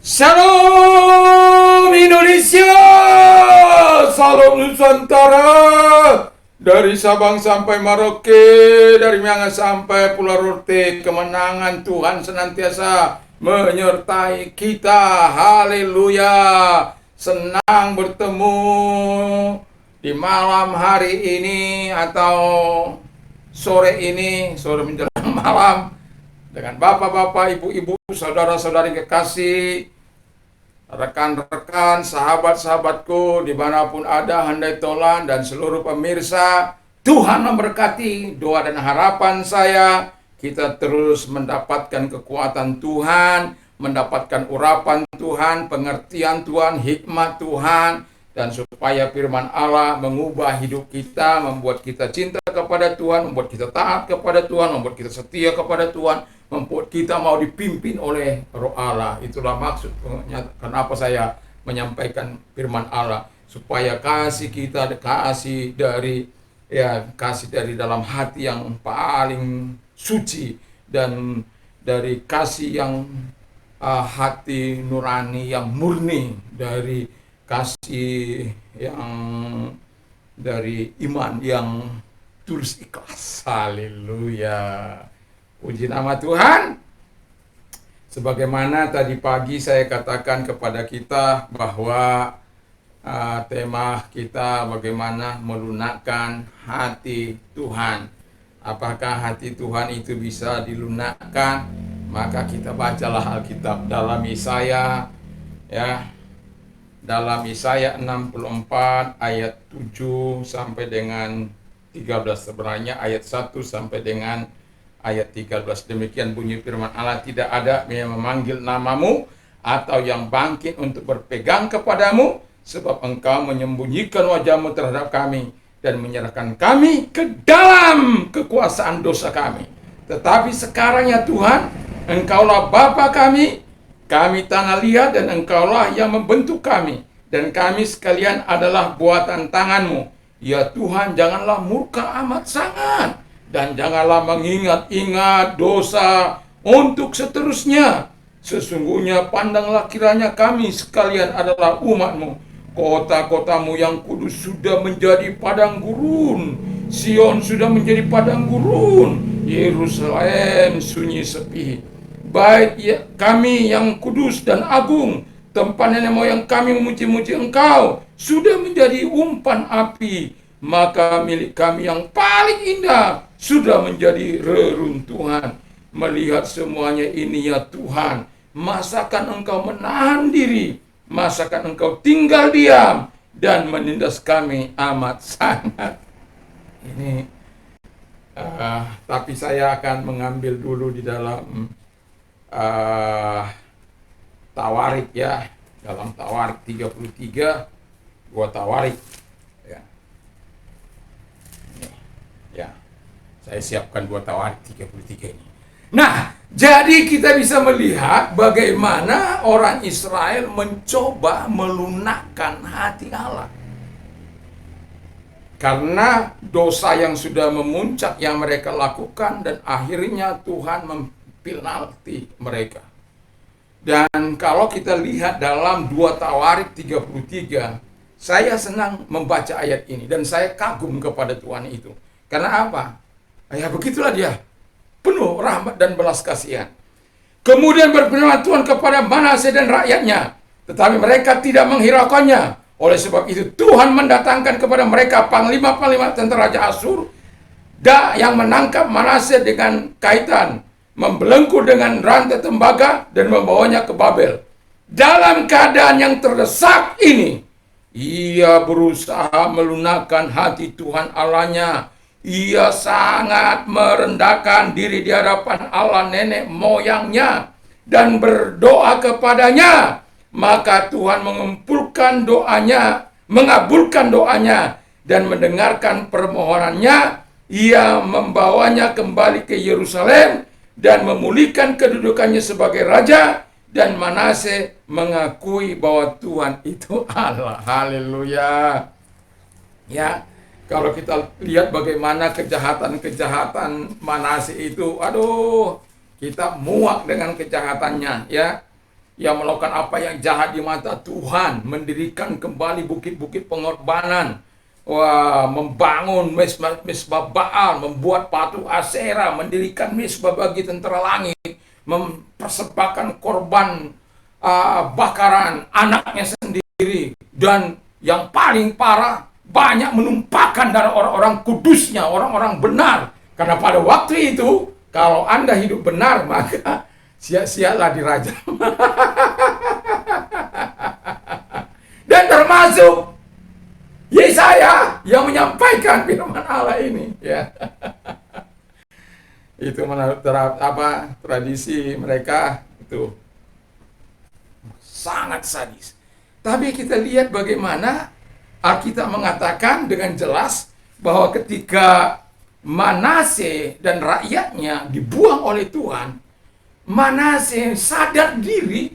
Salam Indonesia, salam Nusantara, dari Sabang sampai Merauke, dari Miangas sampai Pulau Rote, kemenangan Tuhan senantiasa menyertai kita. Haleluya. Senang bertemu di malam hari ini atau sore ini, sore menjelang malam, dengan bapak-bapak, ibu-ibu, saudara-saudari kekasih, rekan-rekan, sahabat-sahabatku dimanapun ada, handai tolan, dan seluruh pemirsa. Tuhan memberkati doa dan harapan saya. Kita terus mendapatkan kekuatan Tuhan, mendapatkan urapan Tuhan, pengertian Tuhan, hikmat Tuhan, dan supaya firman Allah mengubah hidup kita, membuat kita cinta kepada Tuhan, membuat kita taat kepada Tuhan, membuat kita setia kepada Tuhan, membuat kita mau dipimpin oleh Roh Allah. Itulah maksud kenapa saya menyampaikan firman Allah, supaya kasih kita kasih dari dalam hati yang paling suci, dan dari kasih yang hati nurani yang murni, dari kasih yang dari iman yang tulus ikhlas. Haleluya. Puji nama Tuhan. Sebagaimana tadi pagi saya katakan kepada kita bahwa tema kita bagaimana melunakkan hati Tuhan. Apakah hati Tuhan itu bisa dilunakkan? Maka kita bacalah Alkitab dalam Yesaya, dalam Yesaya 64 ayat 7 sampai dengan 13, sebenarnya ayat 1 sampai dengan ayat 13. Demikian bunyi firman Allah, tidak ada yang memanggil namamu atau yang bangkit untuk berpegang kepadamu, sebab engkau menyembunyikan wajahmu terhadap kami dan menyerahkan kami ke dalam kekuasaan dosa kami. Tetapi sekarang ya Tuhan, engkaulah Bapa kami tanah liat, dan engkaulah yang membentuk kami, dan kami sekalian adalah buatan tanganmu. Ya Tuhan, janganlah murka amat sangat, dan janganlah mengingat-ingat dosa untuk seterusnya. Sesungguhnya pandanglah kiranya kami sekalian adalah umat-Mu. Kota-kotamu yang kudus sudah menjadi padang gurun. Sion sudah menjadi padang gurun. Yerusalem sunyi sepi. Bait kami yang kudus dan agung, tempat nenek moyang kami memuji-muji Engkau, sudah menjadi umpan api. Maka milik kami yang paling indah sudah menjadi reruntuhan. Melihat semuanya ini ya Tuhan, masakan Engkau menahan diri, masakan Engkau tinggal diam dan menindas kami amat sangat. Ini tapi saya akan mengambil dulu di dalam Tawarik, dalam Tawarik 33, gua Tawarik. Saya siapkan buat Tawarik 33 ini. Nah, jadi kita bisa melihat bagaimana orang Israel mencoba melunakkan hati Allah. Karena dosa yang sudah memuncak yang mereka lakukan, dan akhirnya Tuhan mempenalti mereka. Dan kalau kita lihat dalam 2 Tawarik 33, saya senang membaca ayat ini dan saya kagum kepada Tuhan itu. Karena apa? Ya begitulah dia, penuh rahmat dan belas kasihan. Kemudian berfirman Tuhan kepada Manasye dan rakyatnya, tetapi mereka tidak menghiraukannya. Oleh sebab itu Tuhan mendatangkan kepada mereka panglima-panglima tentara Raja Asyur, yang menangkap Manasye dengan kaitan, membelenggu dengan rantai tembaga, dan membawanya ke Babel. Dalam keadaan yang terdesak ini, ia berusaha melunakkan hati Tuhan Allahnya. Ia sangat merendahkan diri di hadapan Allah nenek moyangnya dan berdoa kepadanya. Maka Tuhan mengabulkan doanya dan mendengarkan permohonannya. Ia membawanya kembali ke Yerusalem dan memulihkan kedudukannya sebagai raja, dan Manasye mengakui bahwa Tuhan itu Allah. Haleluya. Ya. Kalau kita lihat bagaimana kejahatan-kejahatan Manasye itu, kita muak dengan kejahatannya, yang melakukan apa yang jahat di mata Tuhan, mendirikan kembali bukit-bukit pengorbanan, wah, membangun mesbah Baal, membuat patung Aserah, mendirikan mesbah bagi tentara langit, mempersembahkan korban bakaran anaknya sendiri, dan yang paling parah, banyak menumpahkan darah orang-orang kudusnya, orang-orang benar. Karena pada waktu itu, kalau Anda hidup benar, maka sia-sialah dirajam. Dan termasuk Yesaya yang menyampaikan firman Allah ini, ya. Itu menurut tradisi mereka itu sangat sadis. Tapi kita lihat bagaimana Alkitab mengatakan dengan jelas bahwa ketika Manase dan rakyatnya dibuang oleh Tuhan, Manase sadar diri,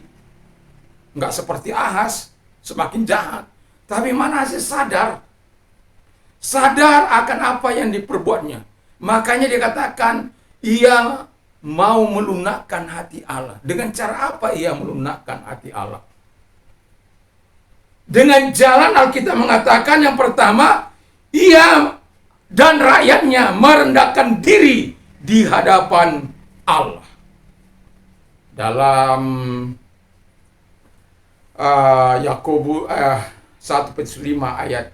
nggak seperti Ahaz semakin jahat, tapi Manase sadar akan apa yang diperbuatnya. Makanya dia katakan ia mau melunakkan hati Allah. Dengan cara apa ia melunakkan hati Allah? Dengan jalan Alkitab mengatakan yang pertama, ia dan rakyatnya merendahkan diri di hadapan Allah. Dalam Yakobus 1:5 ayat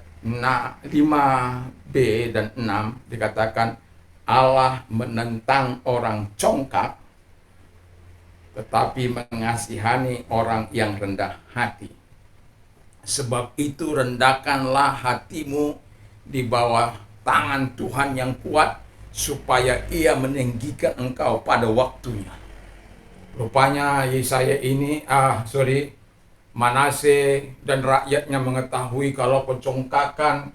5b dan 6 dikatakan Allah menentang orang congkak tetapi mengasihani orang yang rendah hati. Sebab itu rendahkanlah hatimu di bawah tangan Tuhan yang kuat supaya ia meninggikan engkau pada waktunya. Rupanya Yesaya ini, Manase dan rakyatnya mengetahui kalau pencongkakan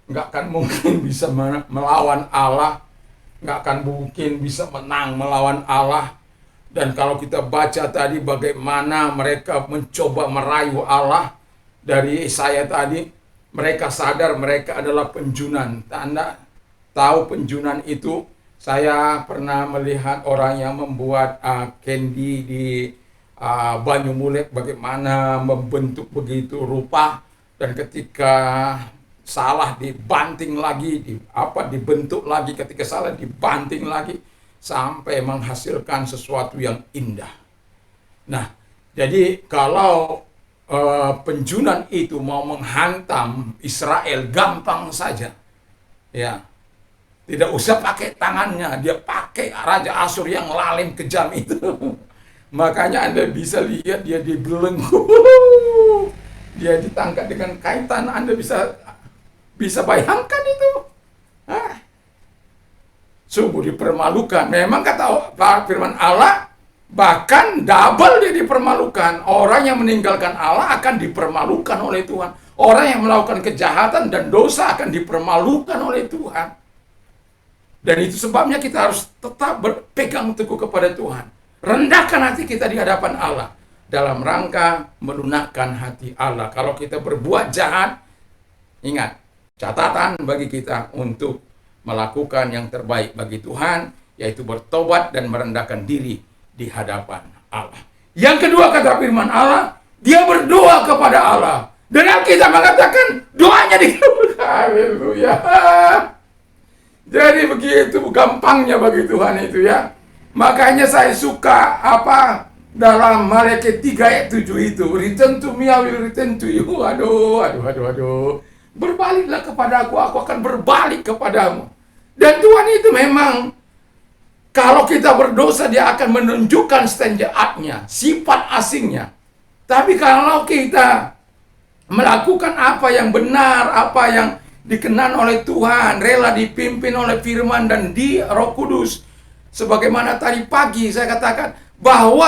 nggak akan mungkin bisa melawan Allah, nggak akan mungkin bisa menang melawan Allah. Dan kalau kita baca tadi bagaimana mereka mencoba merayu Allah dari Yesaya tadi, mereka sadar mereka adalah penjunan. Anda tahu penjunan itu? Saya pernah melihat orang yang membuat candy di Banyumulet, bagaimana membentuk begitu rupa, dan ketika salah dibanting lagi, dibentuk lagi, ketika salah dibanting lagi, sampai menghasilkan sesuatu yang indah. Nah, jadi kalau penjunan itu mau menghantam Israel gampang saja, ya. Tidak usah pakai tangannya, dia pakai Raja Asyur yang lalim kejam itu. Makanya Anda bisa lihat dia dibelenggu, dia ditangkap dengan kaitan. Anda bisa bayangkan itu. Sungguh dipermalukan. Memang kata firman Allah, bahkan double dia dipermalukan. Orang yang meninggalkan Allah akan dipermalukan oleh Tuhan. Orang yang melakukan kejahatan dan dosa akan dipermalukan oleh Tuhan. Dan itu sebabnya kita harus tetap berpegang teguh kepada Tuhan. Rendahkan hati kita di hadapan Allah dalam rangka melunakkan hati Allah. Kalau kita berbuat jahat, ingat, catatan bagi kita untuk melakukan yang terbaik bagi Tuhan, yaitu bertobat dan merendahkan diri di hadapan Allah. Yang kedua, kata firman Allah, dia berdoa kepada Allah. Dan Alkitab mengatakan doanya dikabulkan. Haleluya. Jadi begitu gampangnya bagi Tuhan itu, ya. Makanya saya suka dalam Maleakhi 3 ayat 7 itu, return to me, I will return to you. Aduh. Berbaliklah kepada aku akan berbalik kepadamu. Dan Tuhan itu memang, kalau kita berdosa, dia akan menunjukkan stand-up-nya, sifat asingnya. Tapi kalau kita melakukan apa yang benar, apa yang dikenan oleh Tuhan, rela dipimpin oleh firman dan di Roh Kudus, sebagaimana tadi pagi saya katakan bahwa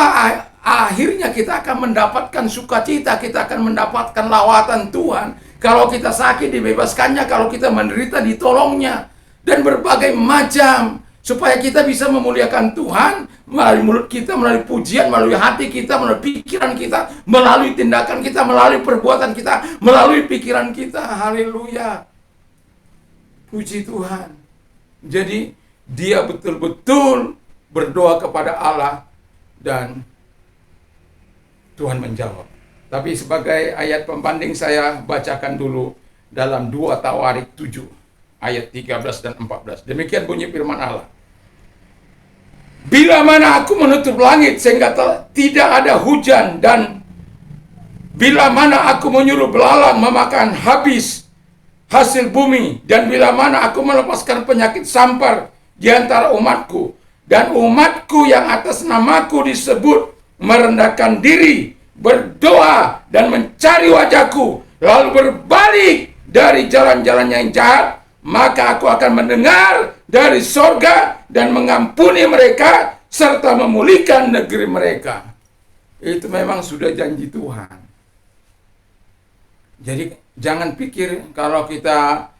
akhirnya kita akan mendapatkan sukacita, kita akan mendapatkan lawatan Tuhan. Kalau kita sakit dibebaskannya, kalau kita menderita ditolongnya, dan berbagai macam, supaya kita bisa memuliakan Tuhan melalui mulut kita, melalui pujian, melalui hati kita, melalui pikiran kita, melalui tindakan kita, melalui perbuatan kita, melalui pikiran kita. Haleluya. Puji Tuhan. Jadi dia betul-betul berdoa kepada Allah, dan Tuhan menjawab. Tapi sebagai ayat pembanding saya bacakan dulu dalam 2 Tawarik 7 ayat 13 dan 14. Demikian bunyi firman Allah. Bila mana aku menutup langit sehingga tidak ada hujan, dan bila mana aku menyuruh belalang memakan habis hasil bumi, dan bila mana aku melepaskan penyakit sampar di antara umatku, dan umatku yang atas namaku disebut merendahkan diri, berdoa dan mencari wajahku, lalu berbalik dari jalan-jalannya yang jahat, maka aku akan mendengar dari sorga dan mengampuni mereka serta memulihkan negeri mereka. Itu memang sudah janji Tuhan. Jadi jangan pikir kalau kita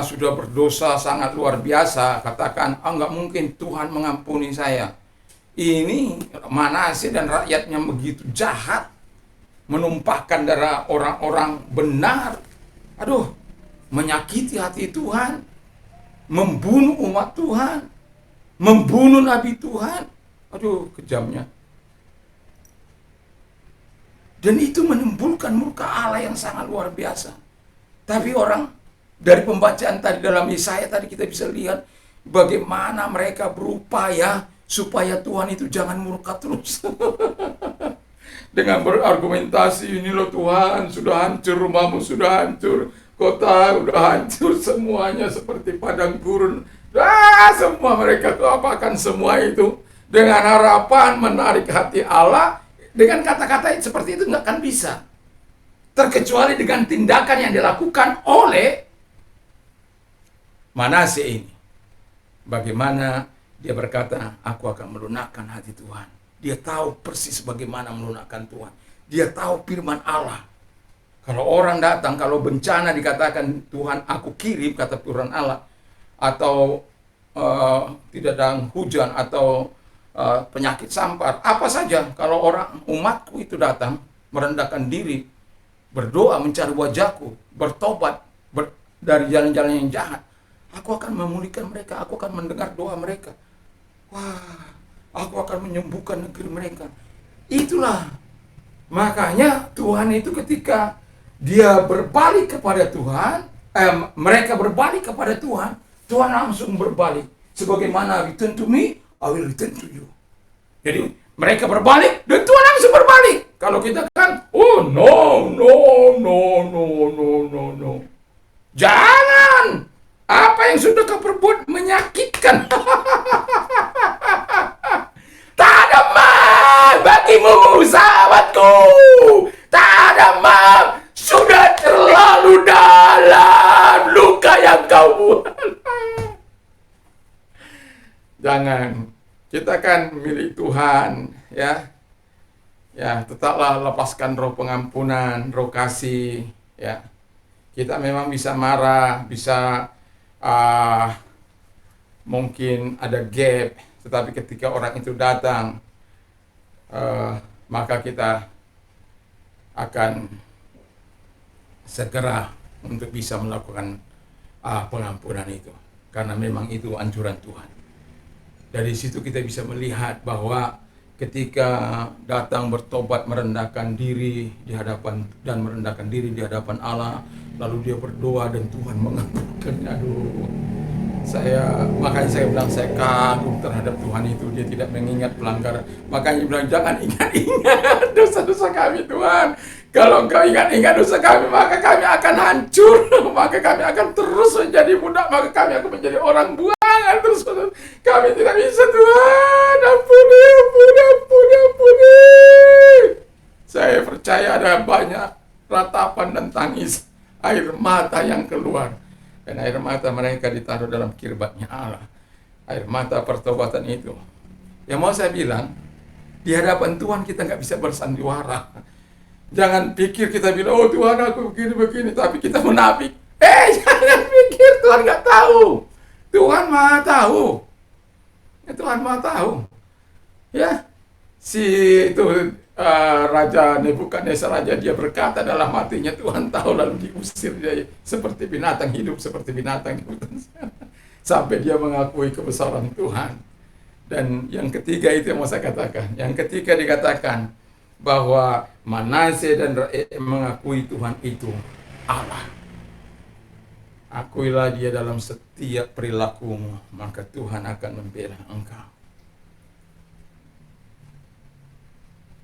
sudah berdosa sangat luar biasa, katakan, nggak mungkin Tuhan mengampuni saya. Ini Manasye dan rakyatnya begitu jahat, menumpahkan darah orang-orang benar. Aduh, menyakiti hati Tuhan, membunuh umat Tuhan, membunuh nabi Tuhan. Aduh, kejamnya. Dan itu menimbulkan murka Allah yang sangat luar biasa. Tapi orang, dari pembacaan tadi dalam Yesaya tadi kita bisa lihat bagaimana mereka berupaya supaya Tuhan itu jangan murka terus. Dengan berargumentasi, ini loh Tuhan, sudah hancur, rumahmu sudah hancur, kota sudah hancur, semuanya seperti padang gurun. Semua mereka tuh apakan semua itu dengan harapan menarik hati Allah. Dengan kata-kata seperti itu nggak akan bisa, terkecuali dengan tindakan yang dilakukan oleh Manasye ini. Bagaimana dia berkata, aku akan melunakkan hati Tuhan. Dia tahu persis bagaimana melunakkan Tuhan. Dia tahu firman Allah. Kalau orang datang, kalau bencana dikatakan Tuhan aku kirim, kata firman Allah, atau tidak ada hujan atau penyakit sampar, apa saja, kalau orang umatku itu datang merendahkan diri, berdoa mencari wajahku, bertobat dari jalan-jalan yang jahat, aku akan memulihkan mereka, aku akan mendengar doa mereka. Wah, aku akan menyembuhkan negeri mereka. Itulah makanya Tuhan itu ketika dia berbalik kepada Tuhan, mereka berbalik kepada Tuhan, Tuhan langsung berbalik. Sebagaimana return to me, I will return to you. Jadi mereka berbalik dan Tuhan langsung berbalik. Kalau kita kan, oh no. Jangan. Apa yang sudah kau perbuat menyakitkan. Tak ada maaf bagimu, sahabatku. Tak ada maaf. Sudah terlalu dalam luka yang kau buat. Jangan. Kita kan milik Tuhan, ya. Ya, tetaplah lepaskan roh pengampunan, roh kasih, ya. Kita memang bisa marah, bisa mungkin ada gap, tetapi ketika orang itu datang, maka kita akan segera untuk bisa melakukan pengampunan itu, karena memang itu anjuran Tuhan. Dari situ kita bisa melihat bahwa ketika datang bertobat, merendahkan diri di hadapan dan merendahkan diri di hadapan Allah, lalu dia berdoa dan Tuhan mengampunkannya. Aduh, makanya saya bilang saya kagum terhadap Tuhan itu. Dia tidak mengingat pelanggaran. Makanya bilang jangan ingat-ingat dosa-dosa kami Tuhan. Kalau engkau ingat-ingat dosa kami, maka kami akan hancur, maka kami akan terus menjadi budak, maka kami akan menjadi orang buangan terus. Kami tidak bisa Tuhan, ampuni. Saya percaya ada banyak ratapan dan tangis, air mata yang keluar. Dan air mata mereka ditaruh dalam kirbatnya Allah. Air mata pertobatan itu. Yang mau saya bilang, di hadapan Tuhan kita nggak bisa bersandiwara. Jangan pikir kita bilang, oh Tuhan aku begini, tapi kita munafik. Jangan pikir Tuhan nggak tahu. Tuhan Maha tahu. Tuhan Maha tahu. Ya, si itu Raja Nebukadnezar raja, dia berkata dalam hatinya, Tuhan tahu, lalu diusir dia seperti binatang, hidup seperti binatang. Sampai dia mengakui kebesaran Tuhan. Dan yang ketiga itu yang mau saya katakan. Yang ketiga dikatakan, bahwa Manase dan rakyat mengakui Tuhan itu Allah. Akuilah dia dalam setiap perilakumu, maka Tuhan akan membela engkau.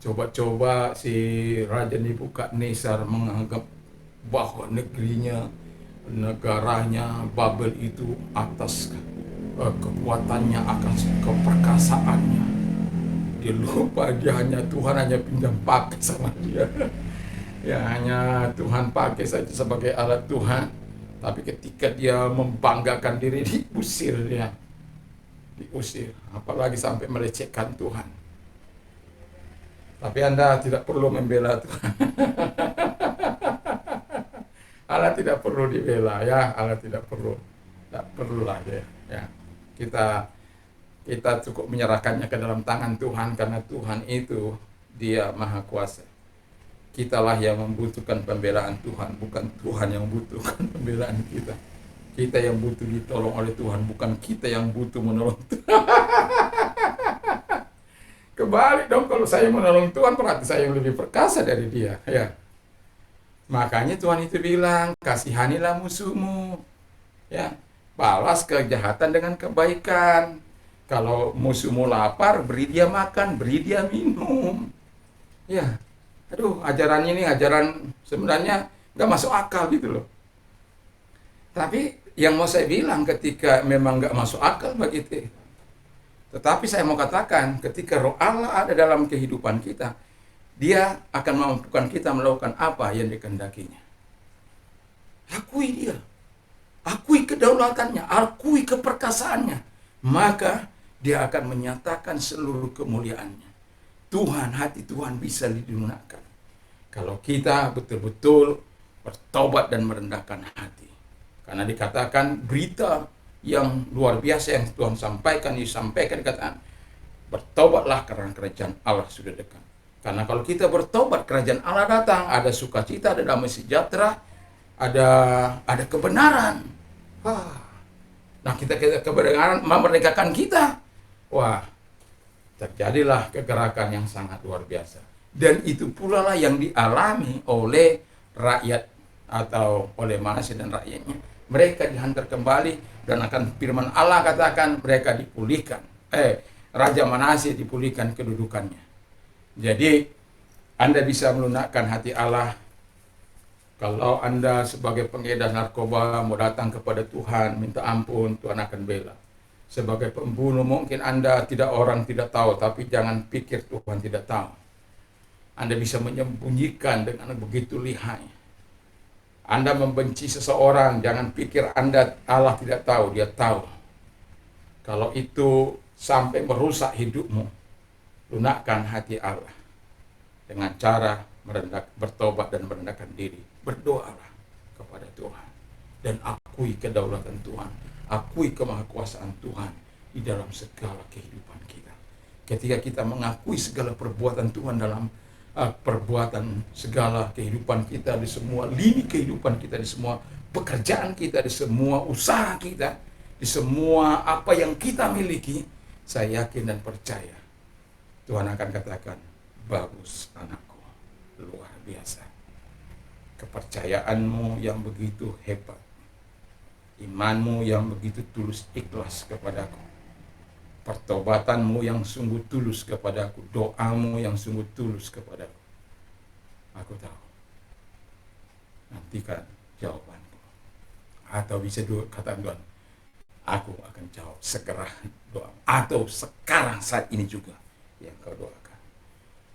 Coba-coba si Raja Nebukadnezar menganggap bahwa negaranya Babel itu atas kekuatannya, akan keperkasaannya. Dia lupa Tuhan hanya pinjam pakai sama dia. Ya hanya Tuhan pakai saja sebagai alat Tuhan. Tapi ketika dia membanggakan diri, diusir dia. Diusir. Apalagi sampai melecehkan Tuhan. Tapi Anda tidak perlu membela Tuhan. Allah tidak perlu dibela ya. Allah tidak perlu. Tidak perlulah ya. Kita cukup menyerahkannya ke dalam tangan Tuhan, karena Tuhan itu dia maha kuasa. Kitalah yang membutuhkan pembelaan Tuhan, bukan Tuhan yang membutuhkan pembelaan kita. Kita yang butuh ditolong oleh Tuhan, bukan kita yang butuh menolong Tuhan. Kebalik dong, kalau saya menolong Tuhan berarti saya yang lebih perkasa dari dia ya. Makanya Tuhan itu bilang, kasihanilah musuhmu ya, balas kejahatan dengan kebaikan. Kalau musuhmu lapar, beri dia makan, beri dia minum ya. Aduh, ajaran ini ajaran sebenarnya nggak masuk akal gitu loh. Tapi yang mau saya bilang, ketika memang nggak masuk akal begitu. Tetapi saya mau katakan, ketika Roh Allah ada dalam kehidupan kita, Dia akan memampukan kita melakukan apa yang dikehendakinya. Akui dia, akui kedaulatannya, akui keperkasaannya, maka Dia akan menyatakan seluruh kemuliaannya. Tuhan, hati Tuhan bisa digunakan kalau kita betul-betul bertobat dan merendahkan hati. Karena dikatakan berita yang luar biasa yang Tuhan sampaikan, disampaikan dikatakan, bertobatlah karena kerajaan Allah sudah dekat. Karena kalau kita bertobat, kerajaan Allah datang, ada sukacita, ada damai sejahtera, ada kebenaran. Nah, kita kebenaran memerdekakan kita. Wah, terjadilah kegerakan yang sangat luar biasa. Dan itu pula lah yang dialami oleh rakyat atau oleh Manase dan rakyatnya. Mereka dihantar kembali, dan akan firman Allah katakan mereka dipulihkan. Raja Manase dipulihkan kedudukannya. Jadi Anda bisa melunakkan hati Allah. Kalau Anda sebagai pengedar narkoba mau datang kepada Tuhan minta ampun, Tuhan akan bela. Sebagai pembunuh mungkin Anda orang tidak tahu, tapi jangan pikir Tuhan tidak tahu. Anda bisa menyembunyikan dengan begitu lihai. Anda membenci seseorang, jangan pikir Allah tidak tahu, Dia tahu. Kalau itu sampai merusak hidupmu, lunakkan hati Allah dengan cara bertobat dan merendahkan diri. Berdoalah kepada Tuhan dan akui kedaulatan Tuhan, akui kemahakuasaan Tuhan di dalam segala kehidupan kita. Ketika kita mengakui segala perbuatan Tuhan dalam perbuatan segala kehidupan kita, di semua lini kehidupan kita, di semua pekerjaan kita, di semua usaha kita, di semua apa yang kita miliki, saya yakin dan percaya Tuhan akan katakan, bagus anakku, luar biasa. Kepercayaanmu yang begitu hebat, imanmu yang begitu tulus ikhlas kepadaku, pertobatanmu yang sungguh tulus kepadaku, doamu yang sungguh tulus kepadaku. Aku tahu, nantikan jawabanku. Atau bisa kata Tuhan, aku akan jawab segera doa. Atau sekarang saat ini juga yang kau doakan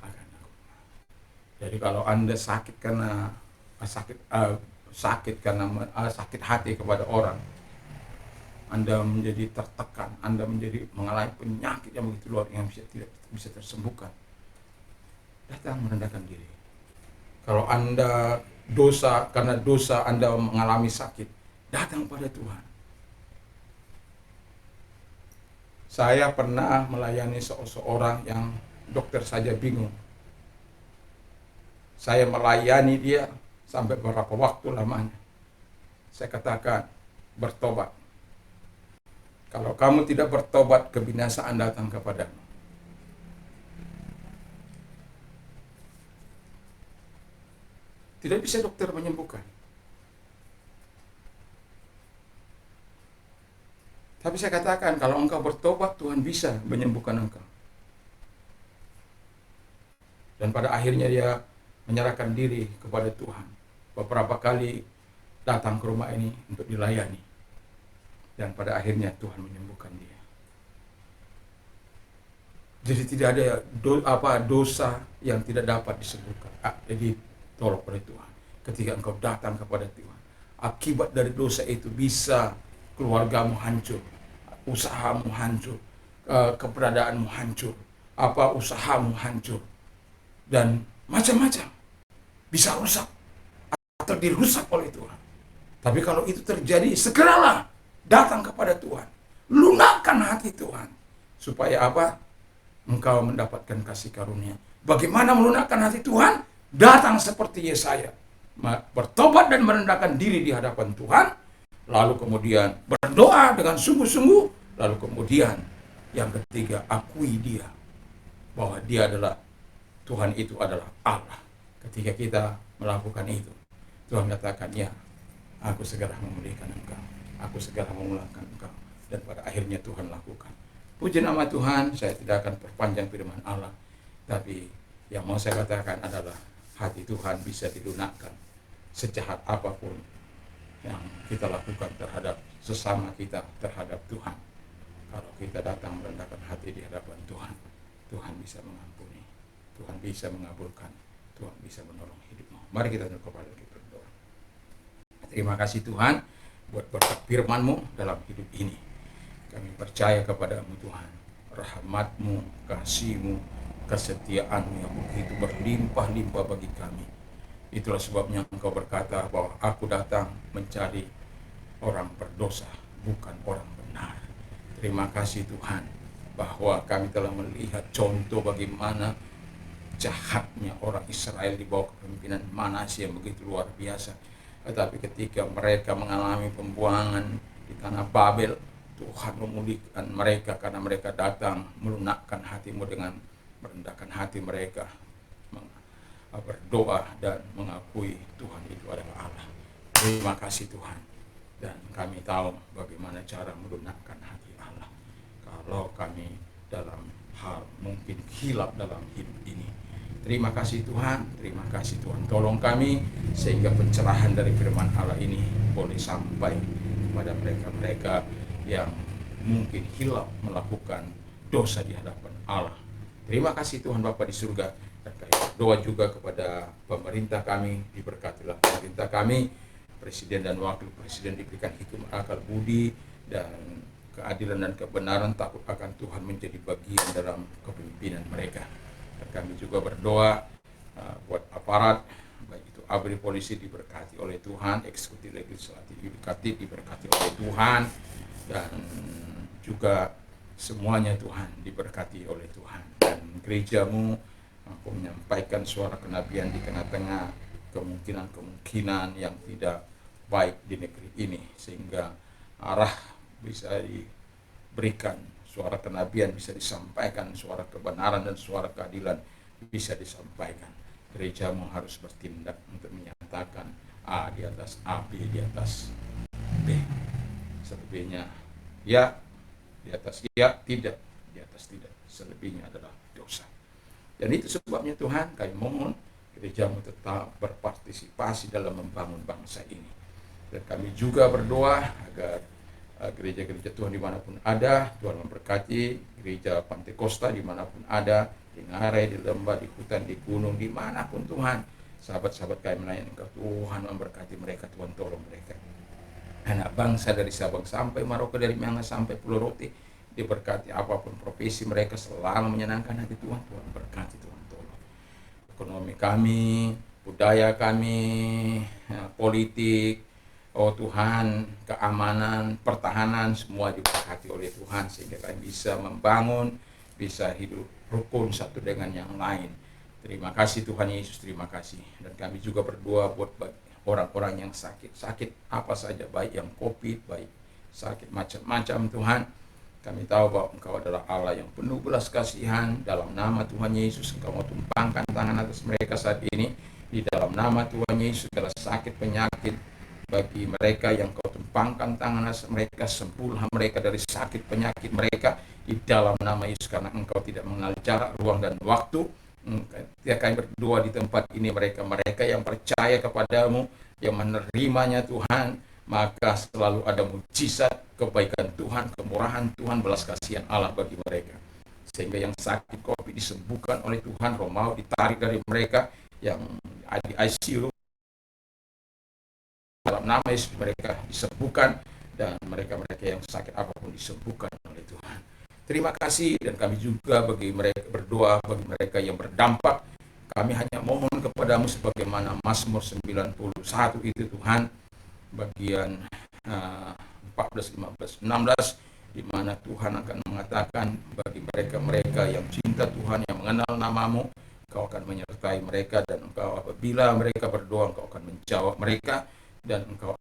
akan aku. Jadi kalau Anda sakit karena sakit hati kepada orang, Anda menjadi tertekan, Anda menjadi mengalami penyakit yang begitu luar yang tidak bisa tersembuhkan, datang merendahkan diri. Kalau Anda karena dosa Anda mengalami sakit, datang pada Tuhan. Saya pernah melayani seorang yang dokter saja bingung. Saya melayani dia sampai beberapa waktu lamanya. Saya katakan, bertobat. Kalau kamu tidak bertobat, kebinasaan datang kepadamu. Tidak bisa dokter menyembuhkan. Tapi saya katakan, kalau engkau bertobat, Tuhan bisa menyembuhkan engkau. Dan pada akhirnya dia menyerahkan diri kepada Tuhan. Beberapa kali datang ke rumah ini untuk dilayani. Dan pada akhirnya Tuhan menyembuhkan dia. Jadi tidak ada dosa yang tidak dapat disembuhkan. Jadi tolong oleh Tuhan. Ketika engkau datang kepada Tuhan, akibat dari dosa itu bisa keluargamu hancur, usahamu hancur, keberadaanmu hancur, usahamu hancur, dan macam-macam bisa rusak atau dirusak oleh Tuhan. Tapi kalau itu terjadi, segeralah datang kepada Tuhan, lunakkan hati Tuhan, supaya engkau mendapatkan kasih karunia. Bagaimana melunakkan hati Tuhan? Datang seperti Yesaya, bertobat dan merendahkan diri di hadapan Tuhan, lalu kemudian berdoa dengan sungguh-sungguh, lalu kemudian yang ketiga, akui dia, bahwa dia adalah Tuhan, itu adalah Allah. Ketika kita melakukan itu, Tuhan katakan, ya, aku segera memulihkan engkau, aku segera memulangkan engkau. Dan pada akhirnya Tuhan lakukan. Puji nama Tuhan. Saya tidak akan perpanjang firman Allah, tapi yang mau saya katakan adalah hati Tuhan bisa dilunakkan sejahat apapun yang kita lakukan terhadap sesama kita, terhadap Tuhan. Kalau kita datang merendahkan hati di hadapan Tuhan, Tuhan bisa mengampuni, Tuhan bisa mengabulkan, Tuhan bisa menolong hidupmu. Mari kita tunduk kepala kita berdoa. Terima kasih Tuhan buat berkat firman-Mu dalam hidup ini. Kami percaya kepadamu Tuhan, rahmat-Mu, kasih-Mu, kesetiaan-Mu yang begitu berlimpah-limpah bagi kami. Itulah sebabnya Engkau berkata bahwa aku datang mencari orang berdosa, bukan orang benar. Terima kasih Tuhan, bahwa kami telah melihat contoh bagaimana jahatnya orang Israel di bawah kepemimpinan Manasye yang begitu luar biasa. Tetapi ketika mereka mengalami pembuangan di tanah Babel, Tuhan memulihkan mereka karena mereka datang melunakkan hati-Mu dengan merendahkan hati mereka, berdoa dan mengakui Tuhan itu adalah Allah. Terima kasih Tuhan. Dan kami tahu bagaimana cara melunakkan hati Allah. Kalau kami dalam hal mungkin hilap dalam hidup ini, terima kasih Tuhan, terima kasih Tuhan. Tolong kami sehingga pencerahan dari firman Allah ini boleh sampai kepada mereka-mereka yang mungkin hilap melakukan dosa di hadapan Allah. Terima kasih Tuhan Bapa di surga. Dan kami berdoa juga kepada pemerintah kami, diberkatilah pemerintah kami, presiden dan wakil presiden diberikan hikmat, akal budi, dan keadilan dan kebenaran, takut akan Tuhan menjadi bagian dalam kepemimpinan mereka. Dan kami juga berdoa buat aparat, baik itu ABRI, polisi diberkati oleh Tuhan, eksekutif, legislatif, yudikatif diberkati oleh Tuhan, dan juga semuanya Tuhan diberkati oleh Tuhan. Dan gereja-Mu mampu menyampaikan suara kenabian di tengah-tengah kemungkinan-kemungkinan yang tidak baik di negeri ini, sehingga arah bisa diberikan, suara kenabian bisa disampaikan, suara kebenaran dan suara keadilan bisa disampaikan. Gereja-Mu harus bertindak untuk menyatakan A di atas A, B di atas B. Selebihnya ya di atas ya, tidak di atas tidak. Selebihnya adalah dosa. Dan itu sebabnya Tuhan, kami mohon gereja-Mu tetap berpartisipasi dalam membangun bangsa ini. Dan kami juga berdoa agar gereja-gereja Tuhan dimanapun ada, Tuhan memberkati gereja Pantai Kosta dimanapun ada, di Ngarai, di lembah, di hutan, di gunung, dimanapun Tuhan. Sahabat-sahabat kami melayani Engkau, Tuhan memberkati mereka, Tuhan tolong mereka. Anak bangsa dari Sabang sampai Merauke, dari Miangas sampai Pulau Rote, diberkati apapun profesi mereka, selalu menyenangkan hati Tuhan. Tuhan berkati, Tuhan tolong ekonomi kami, budaya kami, politik, oh Tuhan, keamanan, pertahanan, semua diberkati oleh Tuhan, sehingga kami bisa membangun, bisa hidup rukun satu dengan yang lain. Terima kasih Tuhan Yesus, terima kasih. Dan kami juga berdoa buat orang-orang yang sakit apa saja, baik yang COVID, baik sakit macam-macam Tuhan. Kami tahu bahwa Engkau adalah Allah yang penuh belas kasihan. Dalam nama Tuhan Yesus, Engkau mau tumpangkan tangan atas mereka saat ini. Di dalam nama Tuhan Yesus, segala sakit penyakit bagi mereka yang kau tumpangkan tangan mereka, sembuhlah mereka dari sakit penyakit mereka di dalam nama Yesus, karena engkau tidak mengenal jarak, ruang, dan waktu. Ketika kami berdoa di tempat ini, mereka yang percaya kepadamu, yang menerimanya Tuhan, maka selalu ada mujizat, kebaikan Tuhan, kemurahan Tuhan, belas kasihan Allah bagi mereka. Sehingga yang sakit COVID disembuhkan oleh Tuhan, roh maut ditarik dari mereka, yang di ICU dalam nama Yesus mereka disembuhkan, dan mereka-mereka yang sakit apapun disembuhkan oleh Tuhan. Terima kasih, dan kami juga bagi mereka berdoa bagi mereka yang berdampak. Kami hanya mohon kepadamu sebagaimana Mazmur 91 itu Tuhan, bagian 14, 15, 16, di mana Tuhan akan mengatakan bagi mereka-mereka yang cinta Tuhan, yang mengenal namamu, Engkau akan menyertai mereka, dan Engkau apabila mereka berdoa, Engkau akan menjawab mereka, dan Engkau.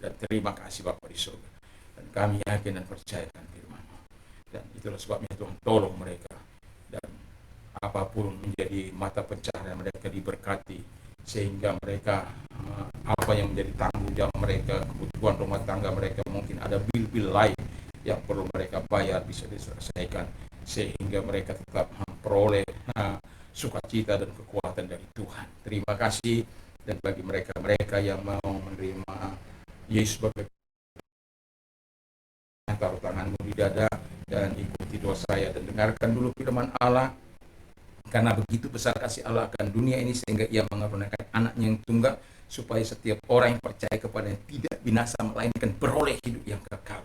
Dan terima kasih Bapa di surga, dan kami yakin dan percayakan firman-Mu, dan itulah sebabnya Tuhan, tolong mereka, dan apapun menjadi mata pencaharian mereka diberkati, sehingga mereka apa yang menjadi tanggung jawab mereka, kebutuhan rumah tangga mereka, mungkin ada bil-bil lain yang perlu mereka bayar, bisa diselesaikan, sehingga mereka tetap memperoleh sukacita dan kekuatan dari Tuhan. Terima kasih, dan bagi mereka-mereka yang mau menerima Yesus sebagai, taruh tanganmu di dada dan ikuti doa saya, dan dengarkan dulu firman Allah. Karena begitu besar kasih Allah akan dunia ini, sehingga ia mengaruniakan anaknya yang tunggal, supaya setiap orang yang percaya kepadanya tidak binasa, melainkan beroleh hidup yang kekal.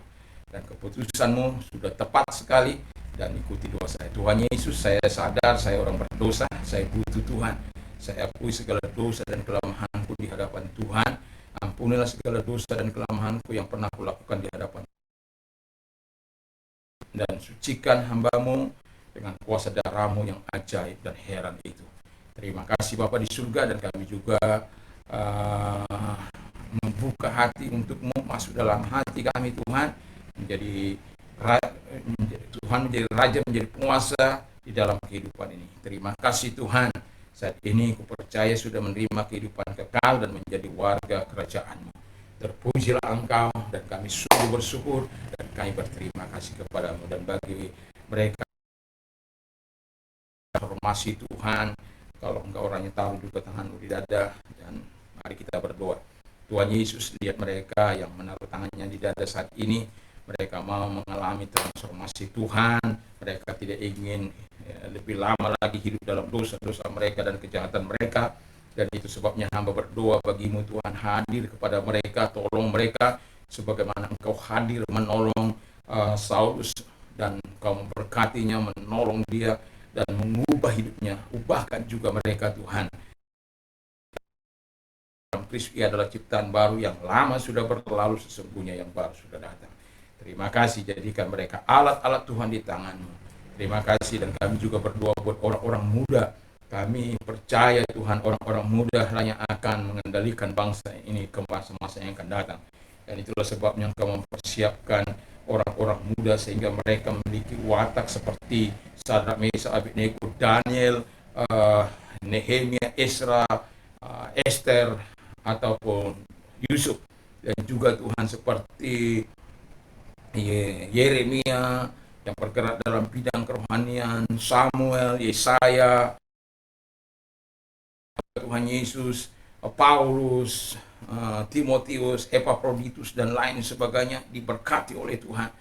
Dan keputusanmu sudah tepat sekali, dan ikuti doa saya. Tuhan Yesus, saya sadar saya orang berdosa, saya butuh Tuhan. Saya akui segala dosa dan kelemahanku di hadapan Tuhan. Ampunilah segala dosa dan kelemahanku yang pernah kulakukan di hadapan, dan sucikan hamba-Mu dengan kuasa darah-Mu yang ajaib dan heran itu. Terima kasih Bapa di surga, dan kami juga membuka hati untuk-Mu, masuk dalam hati kami Tuhan, menjadi Tuhan, menjadi Raja, menjadi penguasa di dalam kehidupan ini. Terima kasih Tuhan, saat ini ku percaya sudah menerima kehidupan kekal dan menjadi warga kerajaan-Mu. Terpujilah Engkau, dan kami sungguh bersyukur, dan kami berterima kasih kepadamu. Dan bagi mereka formasi Tuhan, kalau Engkau orangnya taruh juga tanganmu di dada, dan mari kita berdoa. Tuhan Yesus, lihat mereka yang menaruh tangannya di dada saat ini, mereka mau mengalami transformasi Tuhan, mereka tidak ingin lebih lama lagi hidup dalam dosa-dosa mereka dan kejahatan mereka, dan itu sebabnya hamba berdoa bagimu Tuhan, hadir kepada mereka, tolong mereka, sebagaimana Engkau hadir menolong Saulus, dan Engkau memberkatinya, menolong dia, dan mengubah hidupnya. Ubahkan juga mereka Tuhan. Kristus ia adalah ciptaan baru, yang lama sudah berlalu, sesungguhnya yang baru sudah datang. Terima kasih, jadikan mereka alat-alat Tuhan di tangan-Mu. Terima kasih, dan kami juga berdoa buat orang-orang muda. Kami percaya Tuhan, orang-orang muda yang akan mengendalikan bangsa ini ke masa-masa yang akan datang. Dan itulah sebabnya Engkau mempersiapkan orang-orang muda, sehingga mereka memiliki watak seperti Sadrak, Mesak, Abednego, Daniel, Nehemia, Esra, Esther, ataupun Yusuf. Dan juga Tuhan seperti Yeremia yang bergerak dalam bidang kerohanian, Samuel, Yesaya, Tuhan Yesus, Paulus, Timotius, Epaphroditus, dan lain sebagainya diberkati oleh Tuhan.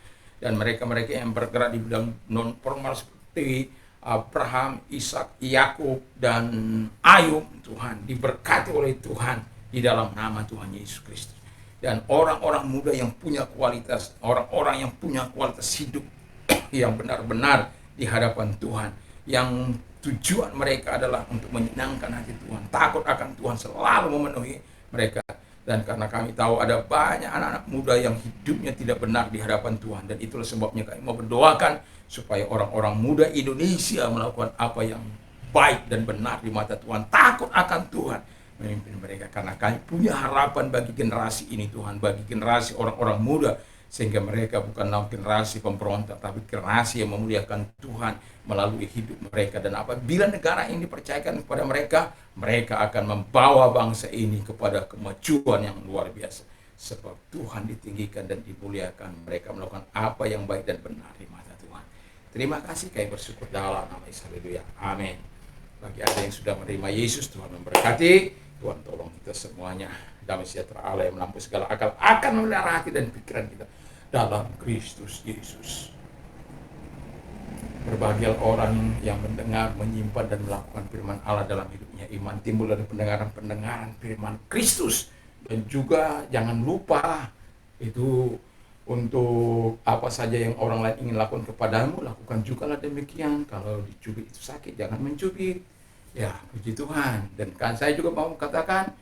Dan mereka-mereka yang bergerak di bidang non formal seperti Abraham, Ishak, Yakub, dan Ayub, Tuhan diberkati oleh Tuhan di dalam nama Tuhan Yesus Kristus. Dan orang-orang muda yang punya kualitas, orang-orang yang punya kualitas hidup yang benar-benar di hadapan Tuhan, yang tujuan mereka adalah untuk menyenangkan hati Tuhan, takut akan Tuhan, selalu memenuhi mereka. Dan karena kami tahu ada banyak anak-anak muda yang hidupnya tidak benar di hadapan Tuhan, dan itulah sebabnya kami mau berdoakan supaya orang-orang muda Indonesia melakukan apa yang baik dan benar di mata Tuhan, takut akan Tuhan, memimpin mereka. Karena kami punya harapan bagi generasi ini Tuhan, bagi generasi orang-orang muda, sehingga mereka bukan generasi pemberontak, tapi generasi yang memuliakan Tuhan melalui hidup mereka. Dan apabila negara ini dipercayakan kepada mereka, mereka akan membawa bangsa ini kepada kemajuan yang luar biasa. Sebab Tuhan ditinggikan dan dimuliakan, mereka melakukan apa yang baik dan benar di mata Tuhan. Terima kasih, kami bersyukur dalam nama Yesus. Haleluya. Amin. Bagi Anda yang sudah menerima Yesus, Tuhan memberkati. Tuhan tolong kita semuanya. Damai sejahtera Allah yang melampaui segala akal akan memelihara hati dan pikiran kita dalam Kristus Yesus. Berbahagia orang yang mendengar, menyimpan dan melakukan firman Allah dalam hidupnya. Iman timbul dari pendengaran firman Kristus. Dan juga jangan lupa itu, untuk apa saja yang orang lain ingin lakukan kepadamu, lakukan jugalah demikian. Kalau dicubit itu sakit, jangan mencubit. Ya, puji Tuhan. Dan kan saya juga mau katakan,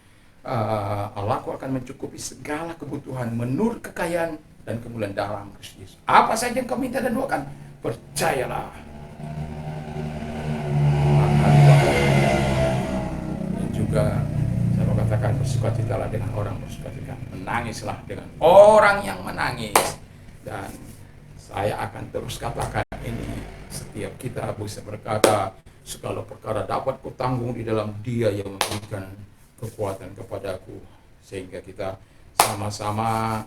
Allahku akan mencukupi segala kebutuhan menurut kekayaan dan kemuliaan dalam Kristus. Apa saja yang kau minta dan doakan, percayalah. Dan juga saya mau katakan, bersukacitalah dengan orang bersukacita, menangislah dengan orang yang menangis. Dan saya akan terus katakan ini, setiap kita bisa berkata, segala perkara dapat kutanggung di dalam Dia yang memberikan kekuatan kepadaku, sehingga kita sama-sama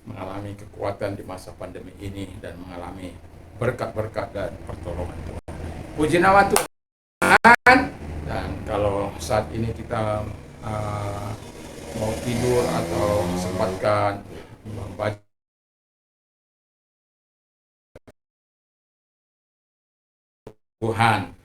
mengalami kekuatan di masa pandemi ini dan mengalami berkat-berkat dan pertolongan Tuhan. Puji nama Tuhan. Dan kalau saat ini kita mau tidur atau sempatkan membaca Tuhan,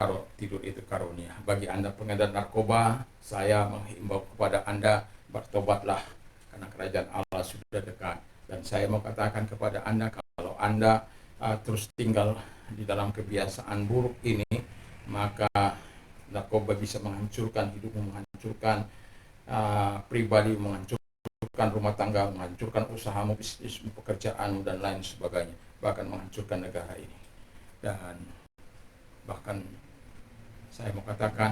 kalau tidur itu karunia. Bagi Anda pengedar narkoba, saya menghimbau kepada Anda, bertobatlah, karena kerajaan Allah sudah dekat. Dan saya mau katakan kepada Anda, kalau Anda terus tinggal di dalam kebiasaan buruk ini, maka narkoba bisa menghancurkan hidupmu, menghancurkan pribadi, menghancurkan rumah tangga, menghancurkan usahamu, bisnismu, pekerjaanmu, dan lain sebagainya. Bahkan menghancurkan negara ini. Dan bahkan saya mau katakan,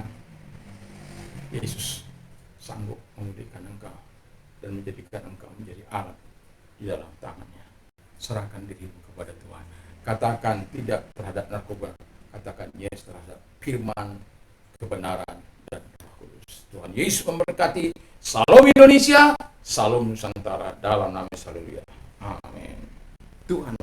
Yesus sanggup memulihkan engkau dan menjadikan engkau menjadi alat di dalam tangannya. Serahkan dirimu kepada Tuhan. Katakan tidak terhadap narkoba. Katakan yes terhadap firman, kebenaran, dan Roh Kudus. Tuhan Yesus memberkati. Salam Indonesia, salam Nusantara, dalam nama Yesus. Haleluya. Amin. Tuhan